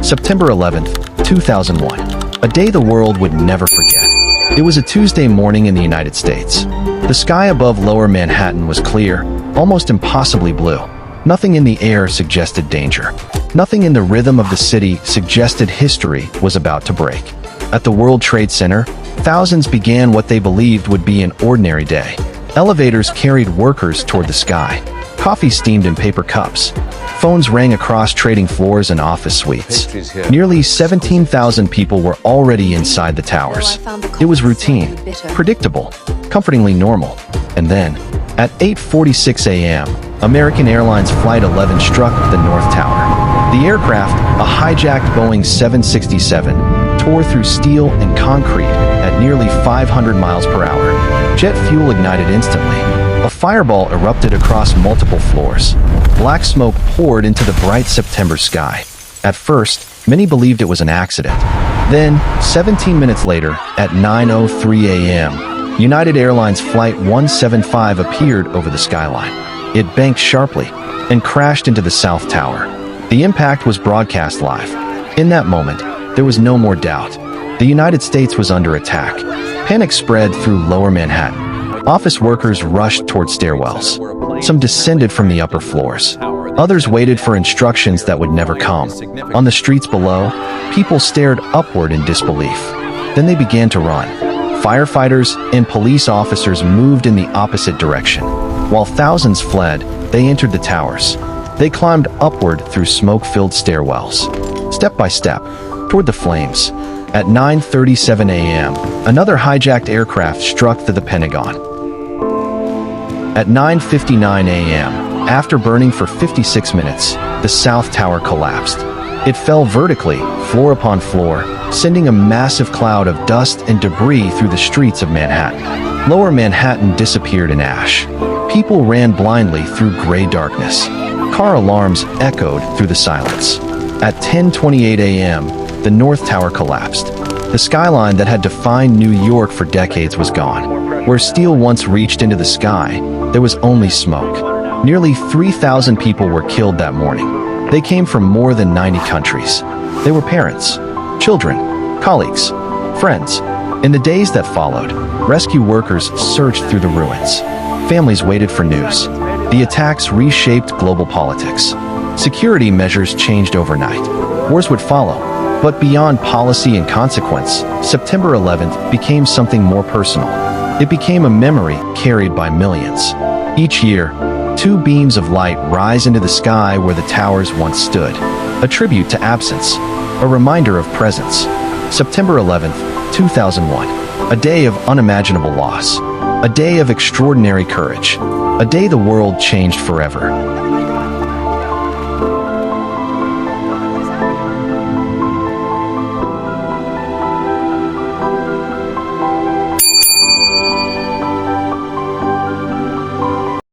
September 11th, 2001. A day the world would never forget. It was a Tuesday morning in the United States. The sky above lower Manhattan was clear, almost impossibly blue. Nothing in the air suggested danger. Nothing in the rhythm of the city suggested history was about to break. At the World Trade Center, thousands began what they believed would be an ordinary day. Elevators carried workers toward the sky. Coffee steamed in paper cups. Phones rang across trading floors and office suites. Nearly 17,000 people were already inside the towers. It was routine, predictable, comfortingly normal. And then, at 8:46 a.m., American Airlines Flight 11 struck the North Tower. The aircraft, a hijacked Boeing 767, tore through steel and concrete at nearly 500 miles per hour. Jet fuel ignited instantly. A fireball erupted across multiple floors. Black smoke poured into the bright September sky. At first, many believed it was an accident. Then, 17 minutes later, at 9:03 a.m., United Airlines Flight 175 appeared over the skyline. It banked sharply and crashed into the South Tower. The impact was broadcast live. In that moment, there was no more doubt. The United States was under attack. Panic spread through lower Manhattan. Office workers rushed toward stairwells. Some descended from the upper floors. Others waited for instructions that would never come. On the streets below, people stared upward in disbelief. Then they began to run. Firefighters and police officers moved in the opposite direction. While thousands fled, they entered the towers. They climbed upward through smoke-filled stairwells. Step by step, toward the flames. At 9:37 a.m., another hijacked aircraft struck through the Pentagon. At 9:59 a.m., after burning for 56 minutes, the South Tower collapsed. It fell vertically, floor upon floor, sending a massive cloud of dust and debris through the streets of Manhattan. Lower Manhattan disappeared in ash. People ran blindly through gray darkness. Car alarms echoed through the silence. At 10:28 a.m., the North Tower collapsed. The skyline that had defined New York for decades was gone. Where steel once reached into the sky, there was only smoke. Nearly 3,000 people were killed that morning. They came from more than 90 countries. They were parents, children, colleagues, friends. In the days that followed, rescue workers searched through the ruins. Families waited for news. The attacks reshaped global politics. Security measures changed overnight. Wars would follow. But beyond policy and consequence, September 11th became something more personal. It became a memory carried by millions. Each year, two beams of light rise into the sky where the towers once stood. A tribute to absence, a reminder of presence. September 11th, 2001. A day of unimaginable loss. A day of extraordinary courage. A day the world changed forever.